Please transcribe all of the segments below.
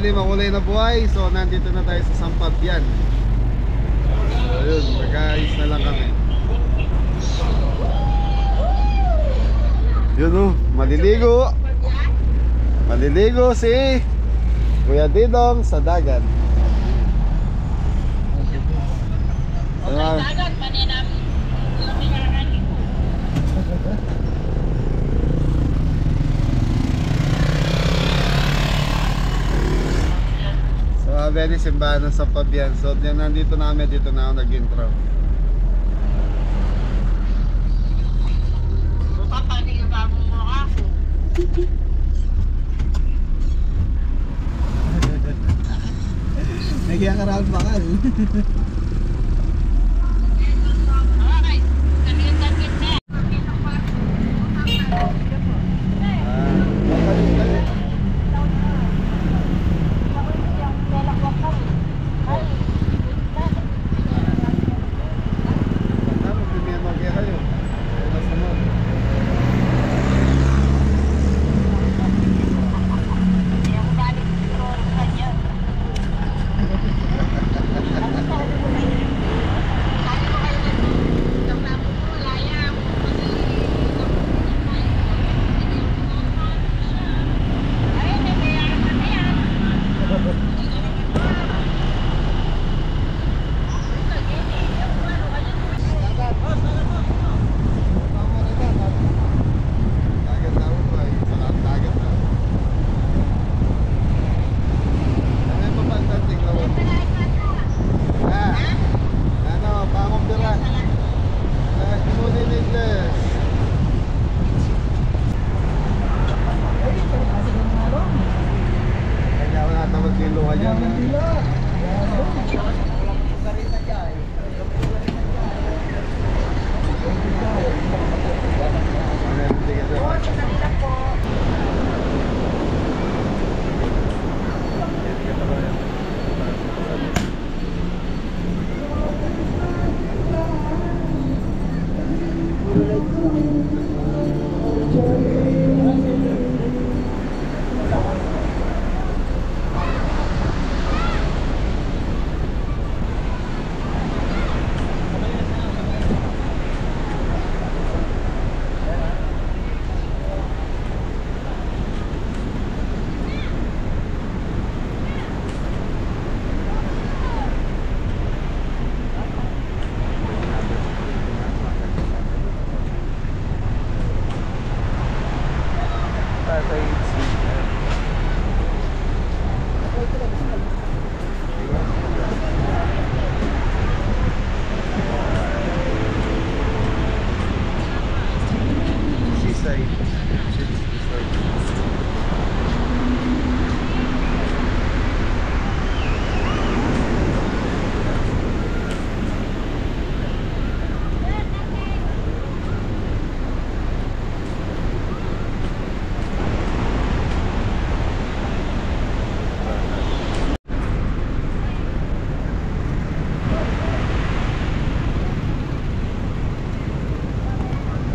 Bali, makulay na buhay. So nandito na tayo sa Sampabian. Ayun, magkaayos na lang kami. Yun o, maliligo. Maliligo si Kuya Didong sa dagat. Dagat, maninam. So, very simbahan ng Sampabian. So, nandito na kami, dito na ako nag-intro. Nagyan ka raw bakal.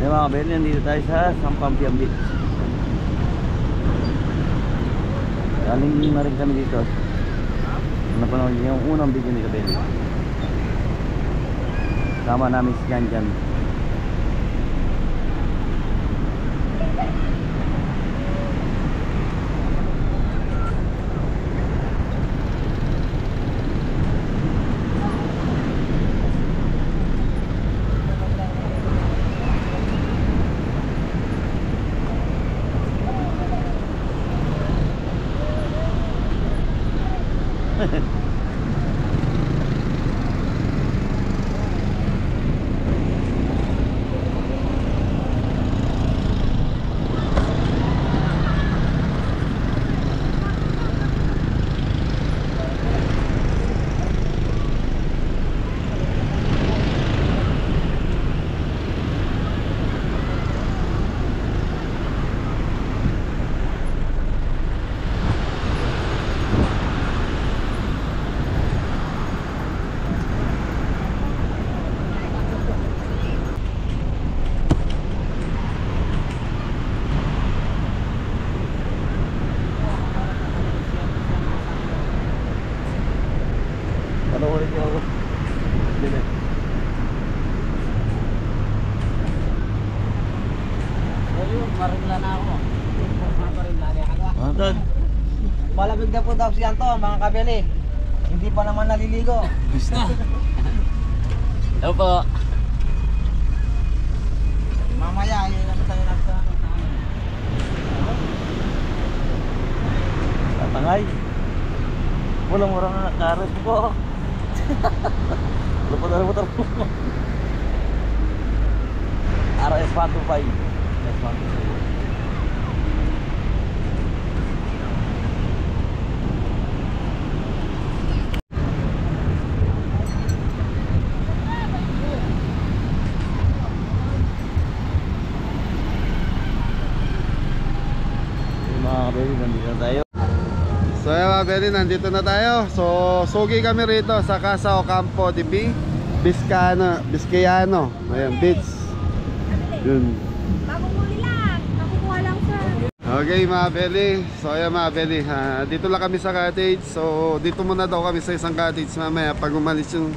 Mga kabel, nandito tayo sa Sampabian Beach. Galing na rin kami dito. Napanood niyo yung unang video ni kabel. Sama namin si Jan Jan. Doon. Malamig na po daw si Anto, mga kabeli. Hindi pa naman naliligo. Hello po. Mamaya, ayun naman tayo nagsa. Tatangay. Walang orang kares po. Lupa na motor po. RS 125. Mga kabeli, nandito na tayo. So yan mga Beli, nandito na tayo. So sugi kami rito sa Casa Ocampo de Vizcayano. Ayan, beach. Yun. Bagong huli lang. Nakukuha lang sir. Okay mga Beli. So ayan mga Beli, dito lang kami sa cottage. So dito muna daw kami sa isang cottage. Mamaya pag umalis yung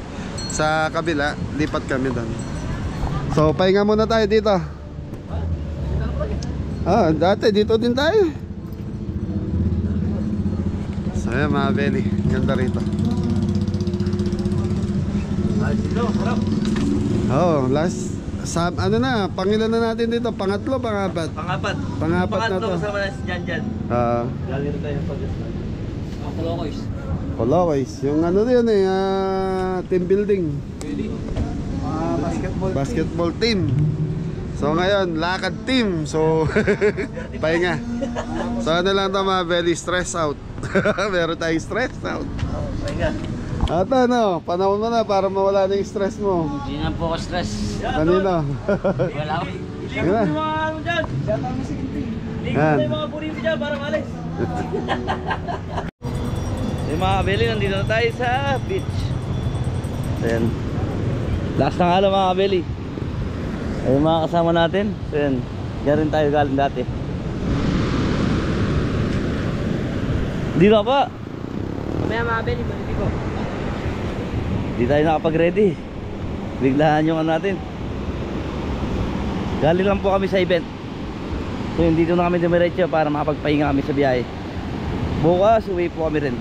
sa kabila, lipat kami doon. So pahinga muna tayo dito. Dati dito din tayo. So ayan mga Beli, ganda rito. Last ano na, pangilan na natin dito? Pangatlo, pangapat? Pangapat. Pangapat na to. Kasama na si Jan. Galing tayo ng pag-start. Colocoys. Yung ano yun team building. Basketball team. So ngayon, lakad team. So, pahinga. So ano lang ito mga Beli, stress out. Meron tayong stress out. Pahinga. At ano, panahon mo na para mawala na yung stress mo. Hindi na po ako stress. Kanino? Wala ako. Yan na. Yan. Mga puri mo dyan para malis. Yung mga kabeli, nandito na tayo sa beach. Ayan. Last na nga lang mga kabeli. Ayun mga kasama natin. Ayan. Diyan rin tayo galing dati. Dito pa. Mamaya mga kabeli, maliligo ko. Hindi tayo nakapag-ready. Biglaan yung ano natin. Galing lang po kami sa event. So hindi dito na kami dumiretso para makapagpahinga kami sa biyahe. Bukas uwi po kami rin.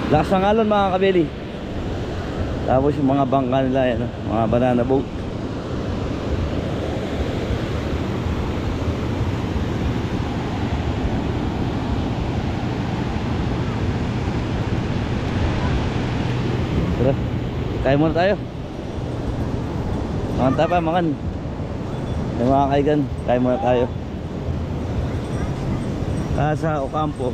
Lasa nga lang mga kabeli. Tapos yung mga bangka nila yan, mga banana boat. Tara, kain muna tayo. Mangan tayo pa, mangan. Yung mga kaigan, kain muna tayo. Casa Ocampo.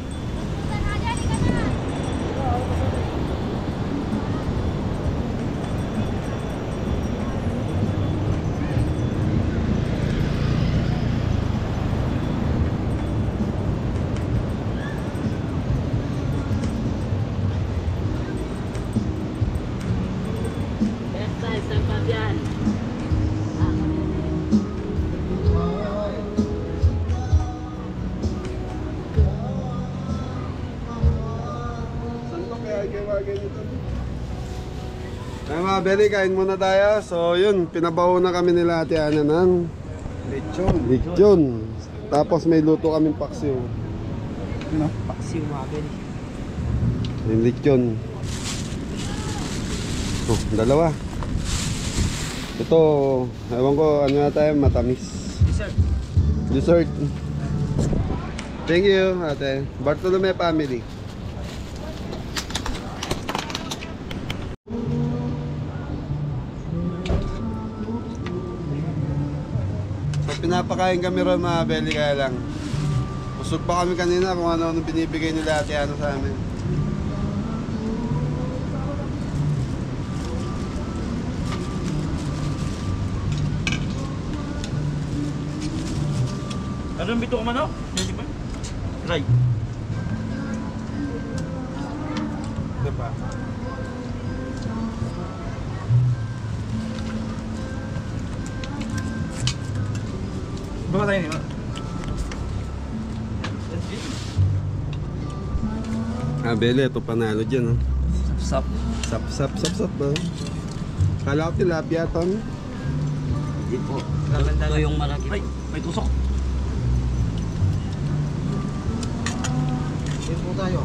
Ay mga Beli, kain muna tayo. So yun, pinabaho na kami nila Ate Ana ng lechon. Tapos may luto kaming paksiw. Ano? Paksiw mga kabeli. Yung lechon. Dalawa. Ito, ewan ko ano na tayo, matamis. Dessert. Thank you Ate. Bartolome family. Pinapakain kami ron mga Beli, kaya lang busog pa kami kanina kung ano binibigay nila Ate Ana sa amin. Anong bito ko man o? Hindi ba? Try. Ito pa. Baka tayo nila. Beli, ito panalo dyan. Sap. Sap ba? Kala ko tilapia to. Hindi po. Ito yung malaki. Ay, may tusok. tayo.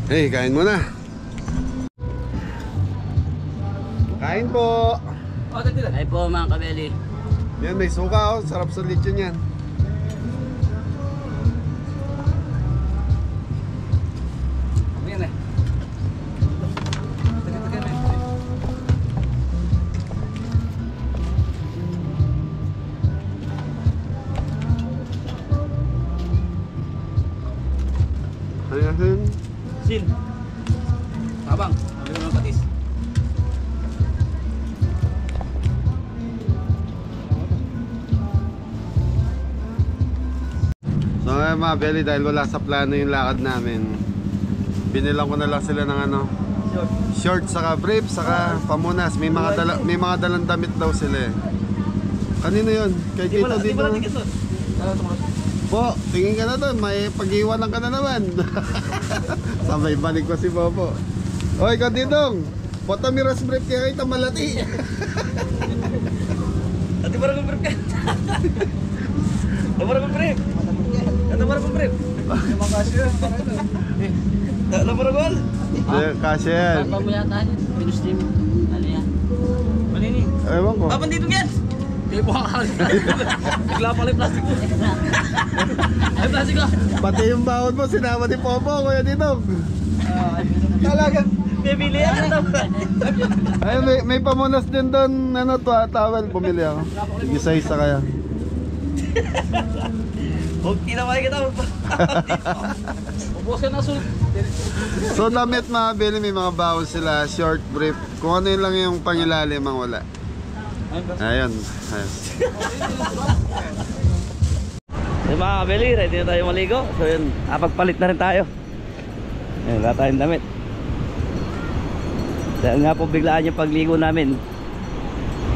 Hey, kain muna. Kain po. Ay po mga kabeli. Yan, may suka oh. Sarap sa lechon yan. Yan eh. Ano yan? Sin. Tabang. Ano yung patis? So ngayon mga belly, dahil wala sa plano yung lakad namin, binilang ko na lang sila ng ano, short saka brief saka pamunas. May mga dalang damit daw sila eh. Kanino yun? Kay Tito dito. Po, tingin ka na doon, may pag-iwanan ka na naman. Sabay balik ko si Bobo. Oy, Kadidong, bota miras brief kaya kita malati. Ati barang brief ka. Barang brief. Ito barang brief. Yung kasya, para ito. Ano barang gol? Kasi yan. Pamulatan. Pinustim. Ano yan? Manini. Ewan ko. Kapan dito yan? Kaya po kakakali. Bigla pala yung plastic mo. Ay, plastic ko. Pati yung bawod mo, sinama ni Popo, Kuya Didong. Talaga. Bibili yan. Ay, may pamunas din doon, ano to, towel, bumili ako. Isa-isa kaya. Huwag kinamay kita. Ubusin na sulit. So damit mga bili, may mga bawon sila, short, brief. Kung ano yun lang yung pangilalim ang wala. Ayun, ayun. Yung mga kabeli, ready na tayo maligo. So yun, pagpalit na rin tayo. Ayun, wala tayong damit. Dahil nga po biglaan yung pagligo namin.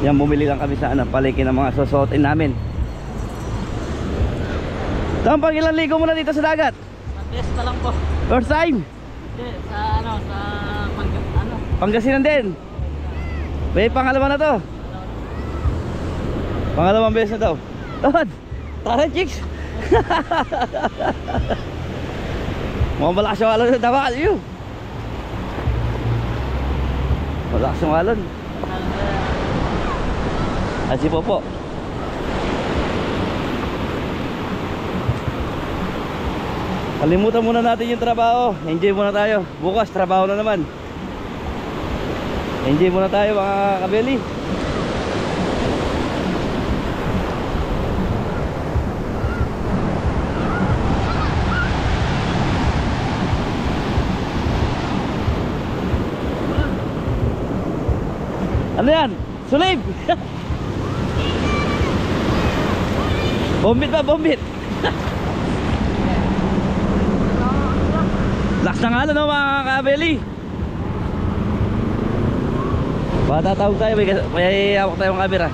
Yan, bumili lang kami sa palengke ng mga susuotin namin. Tama, pang ilang ligo mo na dito sa dagat? Yes pa lang po. First time? Hindi, sa Pangasinan din? May pangalawa na to? Pangalawang beses na daw. Tawad! Tara chicks! Mukhang malakas yung alon sa dapat yun. Malakas yung alon. Asi po. Kalimutan muna natin yung trabaho. Enjoy muna tayo. Bukas trabaho na naman. Enjoy muna tayo mga kabeli. Ano yan? Sulib! Bombit ba? Bombit! Laks ng alon no mga kabeli. Baka tatawag tayo, may hawak tayong camera.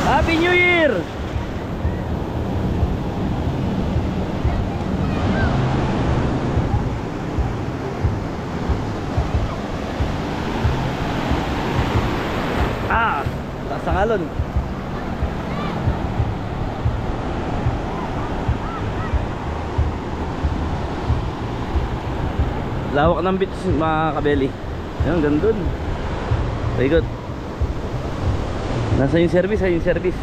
Happy New Year! Taas ng alon. Lawak ng beach mga kabeli. Yan, gandun. Very good. Nasa yung service, yung service.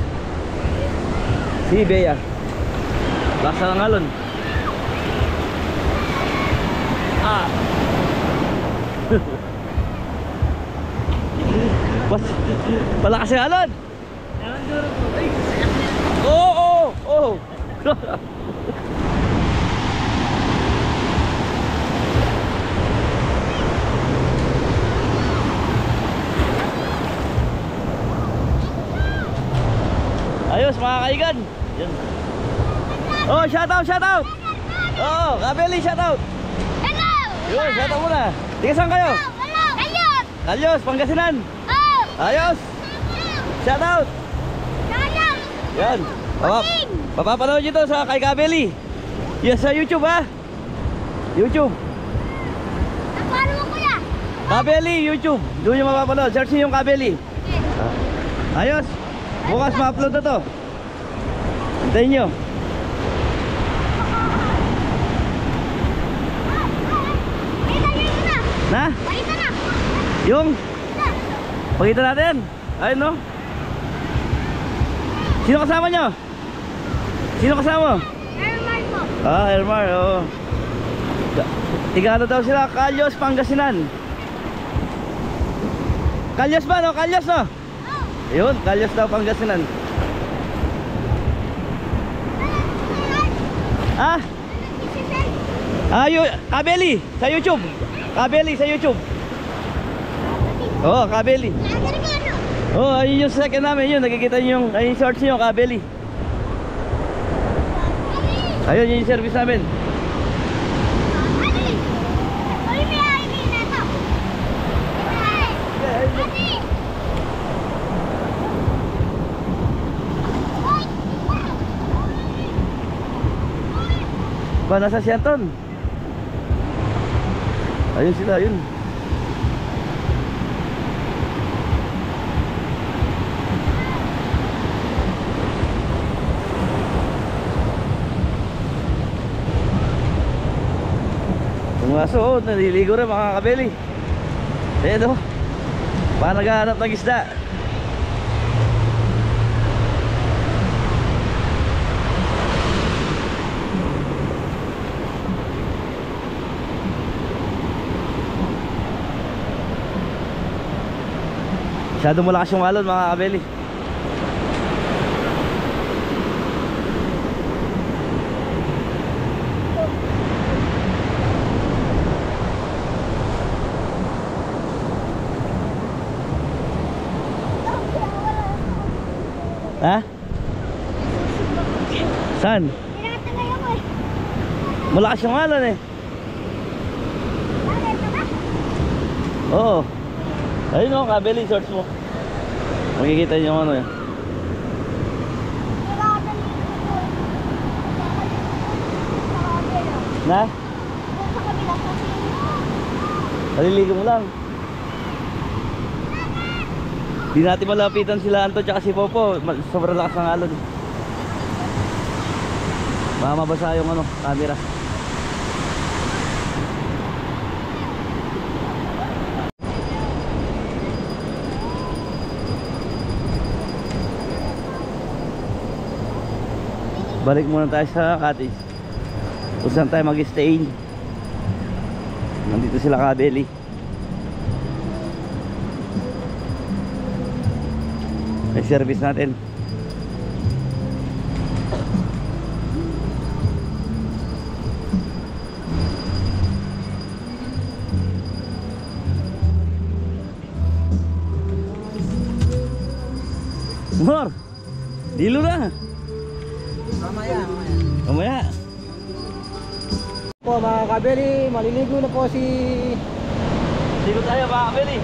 Si Bea. Taas ng alon. Palakas yung alon. Oo. Ayos mga kaigan. Yan. Oh, shout out. Oh, kabeli shout out. Hello! Yun, shout out muna. Tiga saan kayo? Hello! Ayos! Alyos, Pangasinan. Oh! Ayos. Shout out. Sayang! Yan. Papapanood nyo to sa kay Kabeli. Yes, sa YouTube ha. YouTube. Paano mo kuya? Kabeli, YouTube. Doon yung mapapanood. Search niyo yung Kabeli. Ayos. Bukas ma-upload na to. Hintayin nyo. Na? Pakita na! Yung? Pakita natin. Ayun no. Sino kasama nyo? Sino kasama? Airmark mo! Ah, Elmar, oo. Tiga ano daw sila? Calyos, Pangasinan. Calyos ba no? Calyos no? Yun, Calyos daw, Pangasinan. Ah? Kabeli sa YouTube. Kabeli sa YouTube. Oo, Kabeli. Oo, ayun yung second namin yun. Nakikita nyo yung, ayun yung search nyo, Kabeli. Ayun, yun yung service namin. Ba, nasa si Anton? Ayun sila, ayun. Yung aso, oh, naliligo rin mga kabeli. Ayan oh, baka naghahanap ng isda. Masyadong malakas yung alon mga kabeli. Ha? Saan? Malakas yung alon eh. Oo. Ayun o, kabeli, search mo. Makikita nyo yung ano eh. Na? Naliligo mo lang. Di natin malapitan sila Anto tsaka si Popo. Sobrang lakas ng alon. Baka mabasa yung ano, camera. Balik muna tayo sa cottage. Kung saan tayo mag-stay. Nandito sila Kabeli. May service natin. Mor, dilo na. Mamaya. Mamaya. Po mga kabeli, maliligo na po si... Dilo tayo mga Kabeli.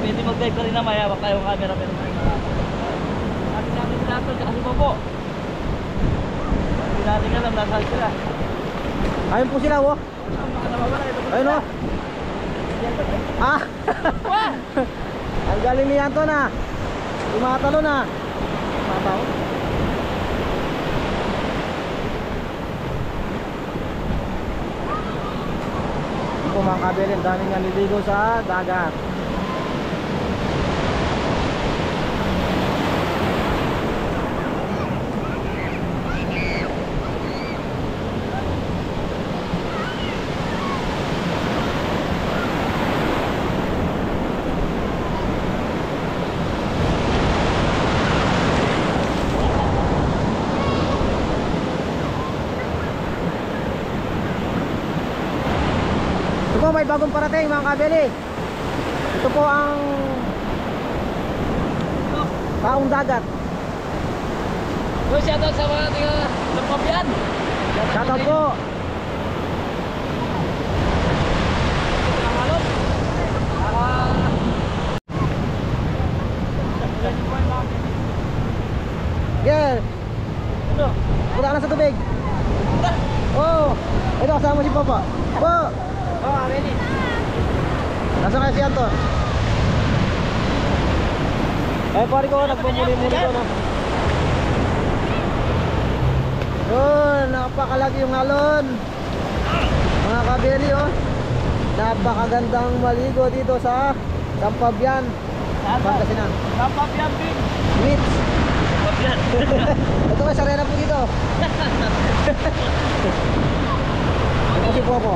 Pwede mag-dive ka rin na maya. Baka yung camera pero sabi namin sila ito kasi po po. Hindi natin alam nasaan sila. Ayun po sila, oh. Ayun, oh. Ah! Ang galing ni Anton, ah. Tumatalo na. Tumatalo. Ito po mga kabeli, ang daming naliligo sa dagat. Ito po, may bagong parating mga kabeli. Ito po ang taong dagat. Uy, shoutout sa mga nagpapian. Shoutout po. Yeah. Punta ka na sa tubig. Oh, ito kasama si Papa. Po. Oh, ready. Nasaan kaya si Anton? Eh, pare ko, nagpumuli-muli ko na. Yun, napakalaki yung alon. Mga kabeli, oh. Napakagandang maligo dito sa Sampabian. Pangasinan. Sampabian din. Beach. Sampabian. Ito may sarena po dito. Ito si Popo.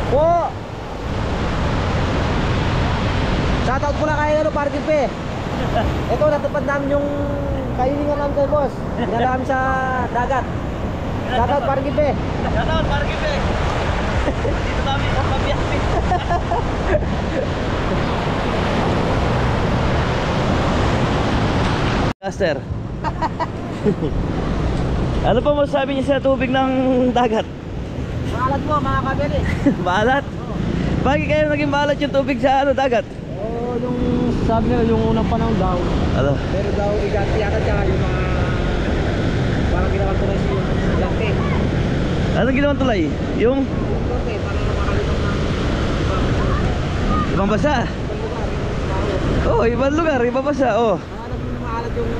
Po! Shoutout po na kayo Parking Pe. Ito natupad namin yung kahilingan namin kay boss. Dinala kami sa dagat. Shoutout Parking Pe. Shoutout Parking Pe. Dito kami sa Sampabian. Master. Ano pa masasabi niyo sa tubig ng dagat? Maalat po mga kabeli. Maalat? Bakit kayo naging maalat yung tubig sa dagat? Oh, yung sabi nila yung unang panahon daw. Ano? Pero daw iganti yata tsaka yung mga parang ginawa ko na siya yung iganti. Anong ginawang tulay? Yung Okay, parang makakalimutan ng ibang basa? Oh, ibang lugar, ibang basa. Oh. alam mo na maalat yung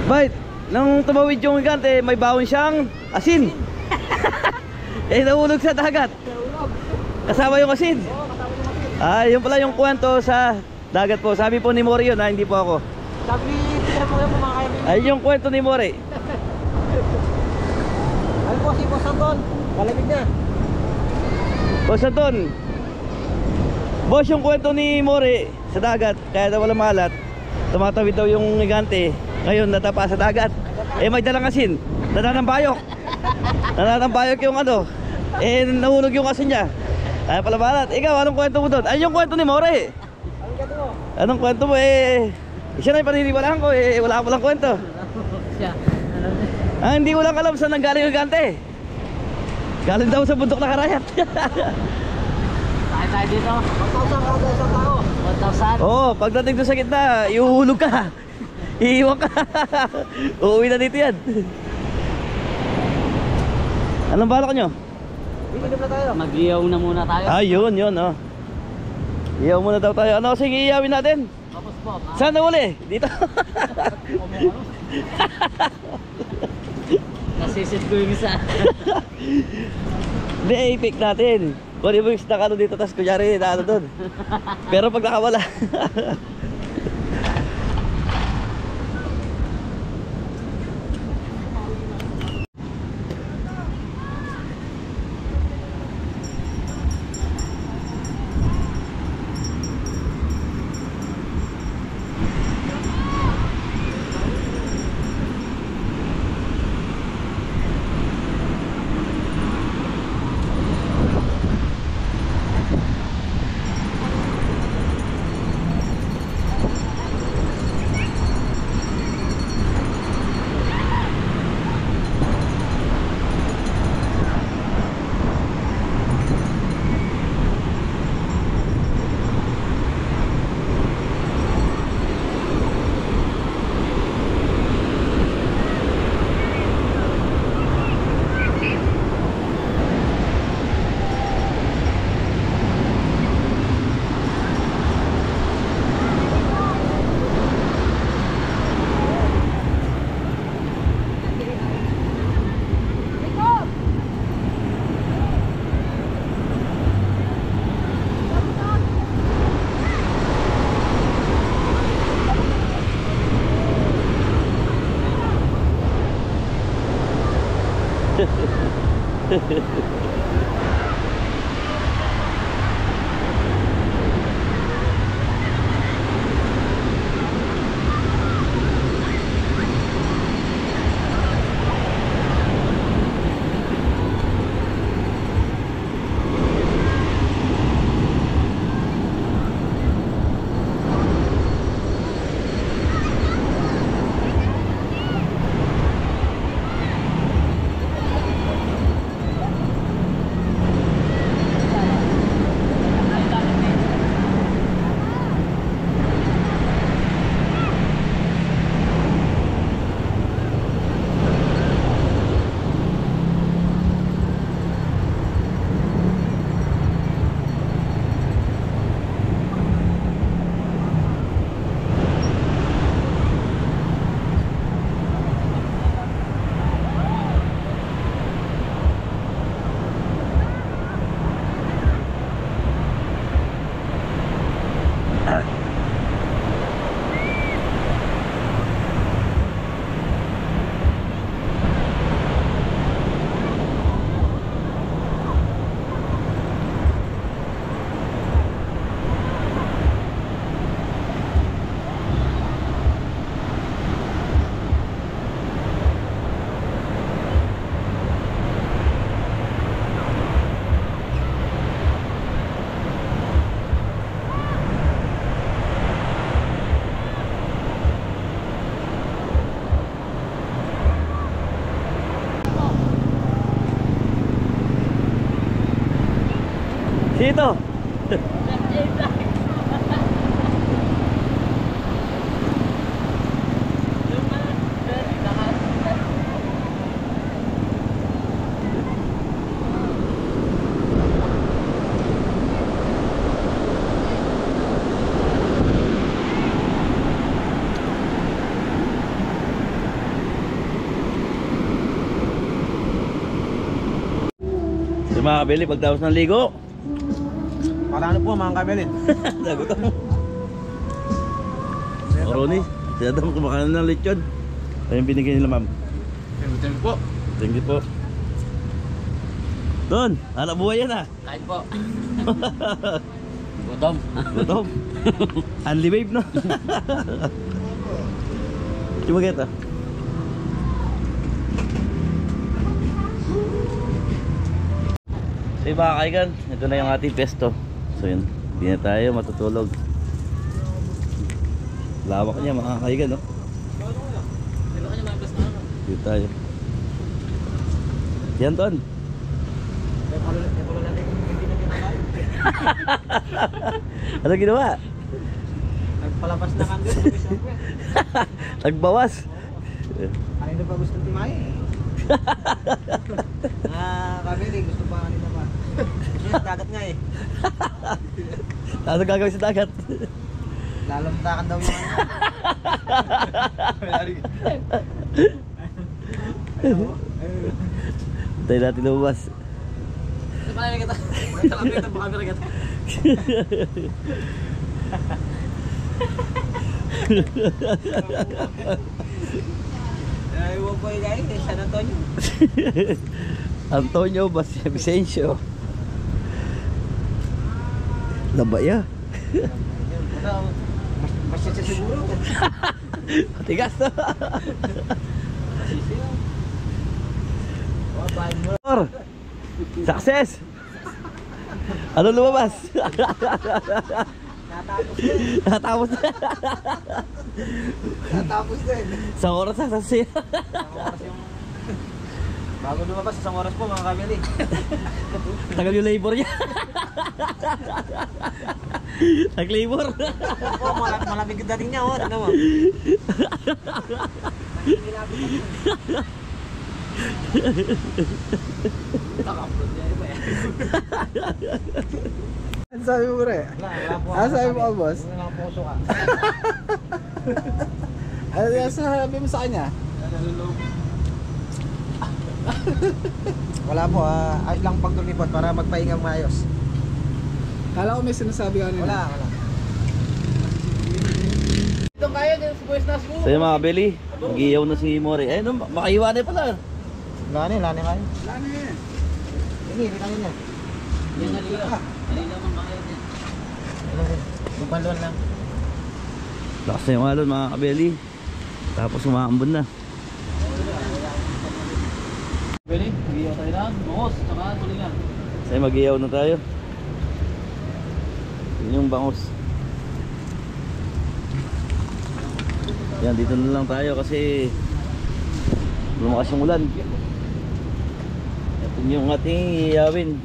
Bait, nung tumawid yung higante, may bawon siyang asin. Eh, nahulog sa dagat. Kasama yung asin. Ah, yun pala yung kwento sa dagat po. Sabi po ni Mori yun, hindi po ako. sabi tira po yung mga kaya. Ay, yung kwento ni Mori. Ano po si Boss Anton? Malamig na. Boss Anton, boss, yung kwento ni Mori sa dagat, kaya daw walang malat, tumatawid daw yung higante, ngayon natapa sa dagat. Eh, may dalang asin, nananambayok. Nananambayok yung ano, eh, nahulog yung asin niya. Kaya pala malat. Ikaw, anong kwento mo doon? Ay, yung kwento ni Mori. Anong gato mo? Anong kwento mo? Eh, siya na yung paniniwalaan ko, eh, wala ko lang kwento. Siya. Hindi ko lang alam saan nanggaling yung higante. Galing daw sa bundok na Karayat. Tayo dito. 1,000 kada isang tao. 1,000? Oo, pagdating doon sa gitna, ihuhulog ka. Iiwan ka. Uuwi na dito yan. Anong balak nyo? Iinom na tayo. Mag-iyaw na muna tayo. Ah, yun, oh. Iyaw muna daw tayo. Ano kasing iiyawin natin? Tapos po. Saan na uli? Dito. Nasisit ko yung isa. Hindi, i-pick natin. Kung di mo yung snack ano dito, tapos kunyari na ano doon. Pero pag nakawala. Dito. Yung mga kabili, pagtapos ng ligo. Para ano po mga kabelin? Nagutom. O Ronnie, si Adam kumakain ng lechon. Ayun binigay nila ma'am. Thank you po. Thank you po. Don, hanap buhay yan ah. Kain po. Gutom. Gutom. Unli babe no? Coba kita. So mga kaigan, ito na yung ating pesto. So yun, hindi na tayo matutulog. Lawak niya mga kaigan no? Dito tayo. Yan Ton. Ano ginawa? Nagpalabas na kandil. Nagbawas. Kanina pa gusto timay. Kabeli, gusto pa kanina pa. Gusto dagat nga eh. Ano gagawin sa dagat? Lalamtakan daw yung Tayo natin lumabas. Paano kita? Talapit ang camera kita. Ayaw ko yung guys, San Antonio. Antonio Vicencio. Labaya. Basta siya siguro. Tigas to. Success! Ano lumabas? Natapos Natapos din. na. Natapos din. Sa oras na sasi. Bago lumabas, isang oras po mga kabeli. Tagal yung labor niya. Nag-labor. Po, malamig yung dating niya, oh. Tignan mo. Ano sabi mo re? Wala po. Ano sabi mo boss? Wala lang puso ka. Ano yung sabi mo sa kanya? Wala po, ayos lang pagtulipot para magpahinga maayos. Kala ko may sinasabi ka nila. Wala. Ito kaya, buwis na siguro. So yung mga kabili, mag-iyaw na si Mori. Eh, no, makaiwanay pala. Lani kayo. Lani eh. Hindi kaya niya. Yan naligaw. Naligaw ang bakit niya. Bubalon lang. Lakas na yung alon mga kabili. Tapos umaambon na. Pwede, mag-iyaw tayo na. Bangos, tsaka tulingan. So mag-iyaw na tayo. Yun yung bangus. Yan, dito na lang tayo kasi lumakas yung ulan. Ito yung ating iyawin.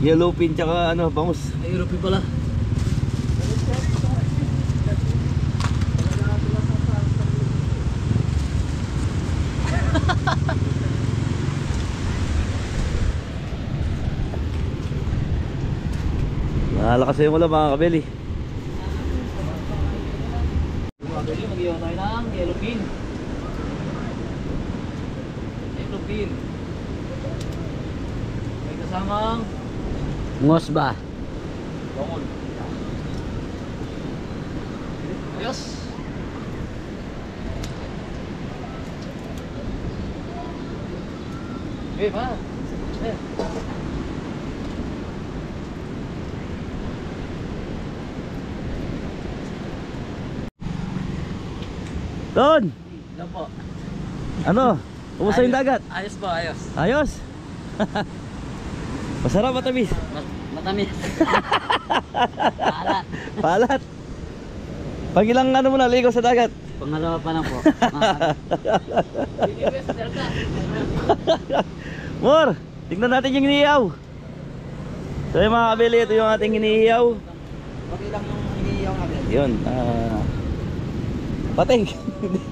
Yellow pin tsaka ano, bangus. Ay, Europe pala. Nakalakas yung ulan mga kabeli. Pwede, mag-iyaw tayo ng yellow pin. Yellow pin. May kasamang Ngos ba? bangol. Ayos. Okay pa. Eh. Don! Yan po. Ano? Kumusta yung dagat? Ayos po, ayos. Ayos? Masarap matamis? Matamis. Palat. Palat? Pag ilang ano mo na ligo sa dagat? Pangalawa pa lang po. Mor, tignan natin yung iniyaw. So yung mga kabili, ito yung ating inihiyaw. Okay lang yung hinihiyaw natin. Yun, pating. At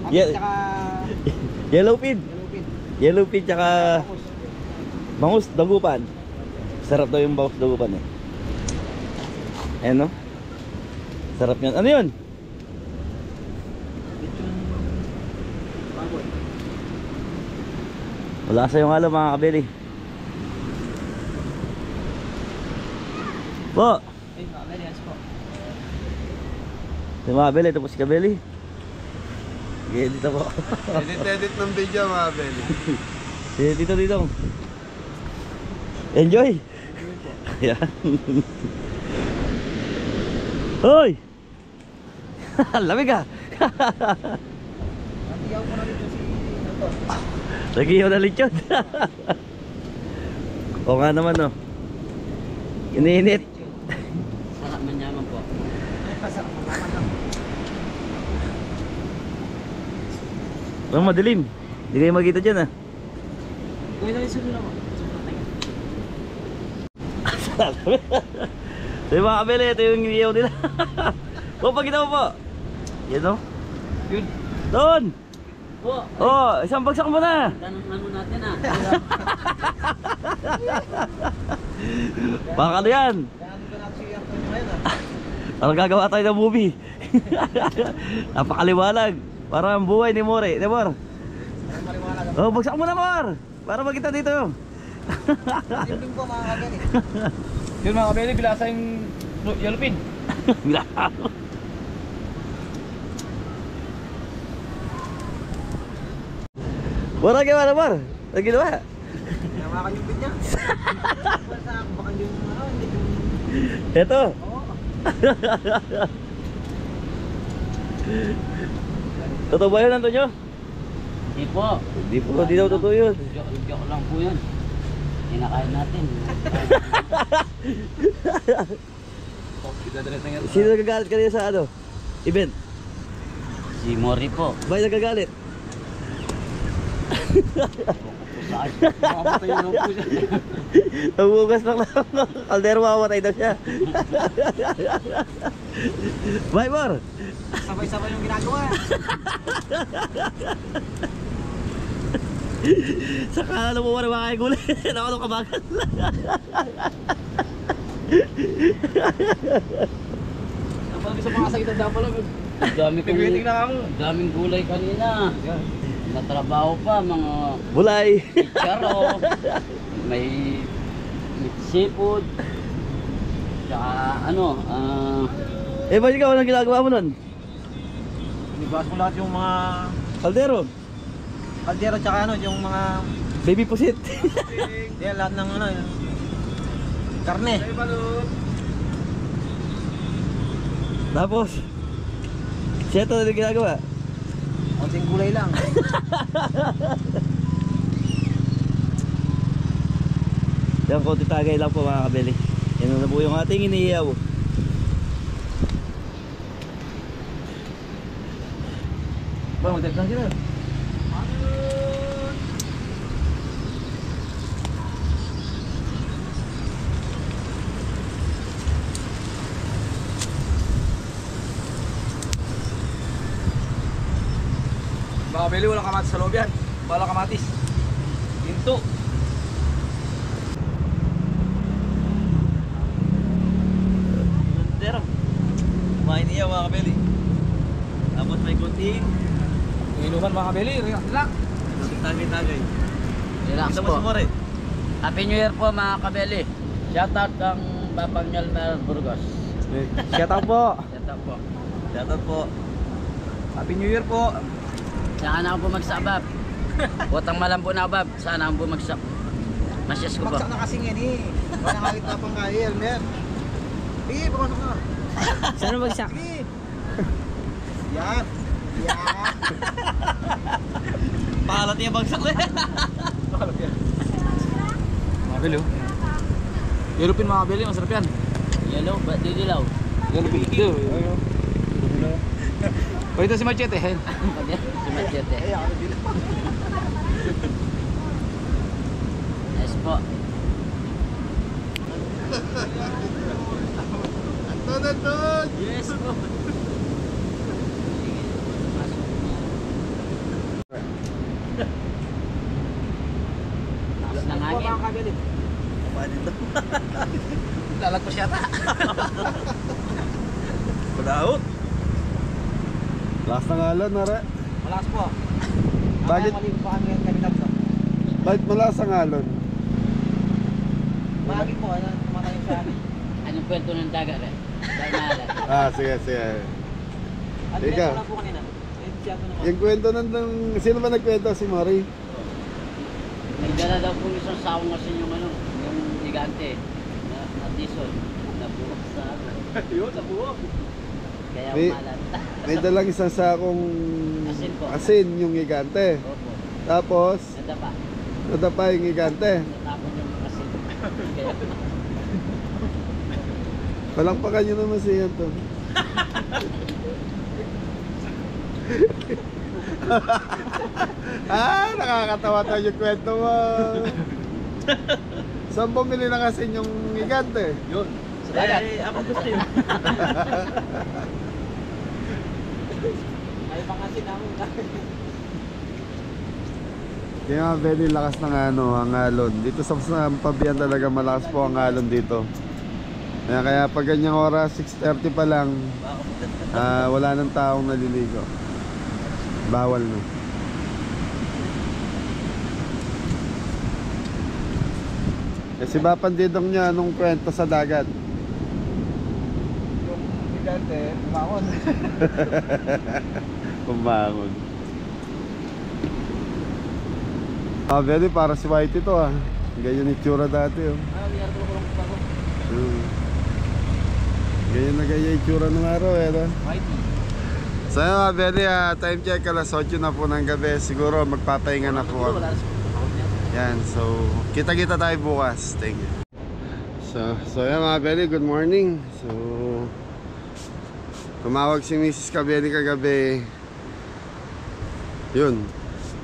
saka Yellowfin. yellowfin. Yellowfin tsaka Tapos, bangus dagupan. Sarap daw yung bangus dagupan eh. Ayan no? Sarap yun. Ano yun? baboy. Wala sa yung halo mga kabili. Po! Ay, mga yes po. Yung mga kabili, tapos kabili. Sige, dito po. Edit ng video mga Beli. Sige, dito. Enjoy! Ayan. Hoy! Lamig ah! Natiyaw ko na dito si Anton. Nagiyaw na lechon. O nga naman oh. Iniinit. Sarap manyaman po. Ay, pasarap mo naman lang. Ang madilim. Hindi kayo makita dyan ah. Gawin na rin sunod ako. So yung mga kabili, ito yung iniyaw nila. O, pagkita mo po. Yan o. Yun. Doon! Po. Oh, isang bagsak mo na. Tanong natin ah. Baka ano yan? Kaya dito natin si Anton ngayon ah. Parang gagawa tayo ng movie. Napakaliwalag. Parang ang buhay ni More. Demor. Ang maliwanag ang Oh, bagsak mo na, Mor. Para makita dito. dimbing po mga kagani. Yun mga kabili, bilasa yung yellowfin. Bila. Mora gawa na, Mor. Ang ginawa. Hinawakan yung pin niya. Basta baka yung ano, hindi yung... Ito. Oo. Totoo ba yun, Antonio? Hindi po. Hindi daw totoo yun. Joke lang po yun. Hinakain natin. Sino nagagalit kanina sa ano? Event? Si Mori po. Ba nagagalit? Saan? Makamatay na po siya. Nagugas lang lang. Kaldero mamamatay daw siya. Bye, Mor! Sabay-sabay yung ginagawa. Saka alam mo wala makakain gulay. Nakano kabagan. Napalagi sa mga sakit ang pala. Daming gulay kanina. Natrabaho pa mga Bulay. charo. May seafood. Tsaka ano, Eh, ba ikaw anong ginagawa mo nun? Inibas mo lahat yung mga Kaldero. kaldero tsaka ano, yung mga... Baby pusit. Yan, lahat ng ano, yung karne. Tapos, siya ito anong ginagawa? Konting gulay lang. Yan, konti tagay lang po mga kabili. Yan na po yung ating inihiyaw. Ba, magdagdag sila. baka beli walang kamatis sa loob yan. Wala kamatis. Ginto. Kaldero. Kumain niya mga kabili. Tapos may kunting Inuman mga kabili. Relax. tagay-tagay. Relax Kita mo po. si More. Happy New Year po mga kabeli. Shoutout kang Papang Yalmer Burgos. Shout out po. Shoutout po. Shoutout po. Happy New Year po. Sana ako bumagsak, Bab. Botang malambo na, Bab. Sana ako bumagsak. Masyas ko ba? Bagsak na kasing yan eh. Wala nakakit na pang kaya, Elmer. Sige, pumasok na. Sana bagsak? Sige. Yan. Yan. Pahalat niya bagsak na yan. Mga beli, Yellowfin mga beli, masarap yan. Yellow, ba't didilaw? Yellowfin. O ito si Machete. Si Machete. Yes po. Anton! Yes po. Tapos ng hangin. Mga kabili. Lalagpas yata. Padaot. Last ng alon, nara. Malakas po. Bakit? Maligo pa kami kami tatlo. Bakit malakas ang alon? Mahagin po, ano, kumakain sa amin. Anong kwento ng dagat eh? Dahil naalat. Ah, sige, sige. Ano Ikaw? ikaw? Po kanina. Eh, siya po naman. Yung kwento nandang... Sino ba nagkwento? Si Mori? May dala daw po isang sawang kasi yung ano, yung gigante na tison. Nabuhok sa ano. Yun, nabuhok. Kaya May- umalat. May dalang isang sakong Asin po. asin yung gigante. Opo. Tapos, Nadapa. nadapa yung gigante. Natapon yung asin. Kaya Palakpakan nyo naman si Anton. Ah, nakakatawa tayo yung kwento mo. Saan bumili ng asin yung gigante? Yun. Sa dagat. Ako gusto yun. Ay, pangasin namin. Kaya nga very lakas ng ano, ang alon. Dito sa Pabian talaga malakas po ang alon dito. Kaya pag ganyang oras, 6:30 pa lang, wala nang taong naliligo. Bawal na. Kasi ba pandidong niya anong kwento sa dagat? Yung gigante, kumakon. Kumangon. Ah, very para si Whitey to ah. Ganyan yung tsura dati oh. Ano, nangyari ko lang ko. Ganyan na ganyan yung tsura ng araw eh. No? Whitey. So yun mga Belly, time check alas 8 na po ng gabi. Siguro magpapahinga na po ako. Yan, so kita-kita tayo bukas. Thank you. So yan mga Belly, good morning. So tumawag si Mrs. Kabeli kagabi. Yun,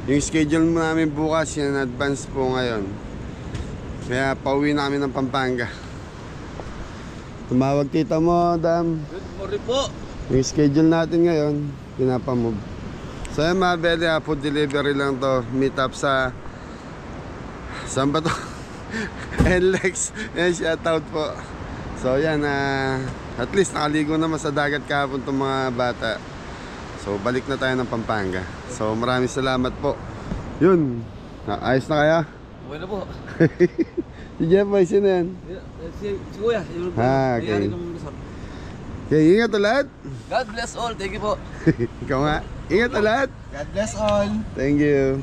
yung schedule namin bukas yan, advance po ngayon. Kaya pauwi na kami ng Pampanga. Tumawag tita mo, Dam. Good morning po. Yung schedule natin ngayon, pinapamove. So yan mga Belly, food delivery lang to. Meet up sa... Saan ba to? NLEX. Yan, shoutout po. So yan, at least nakaligo naman sa dagat kahapon itong mga bata. So balik na tayo ng Pampanga. So maraming salamat po. Yun, ayos na kaya? Okay na po. Si Jeff Boy, sino yan? Si Kuya. Yung Okay. nangyari kong resort. Okay, ingat ulit. God bless all. Thank you po. Ikaw nga. Ingat ulit. God bless all. Thank you.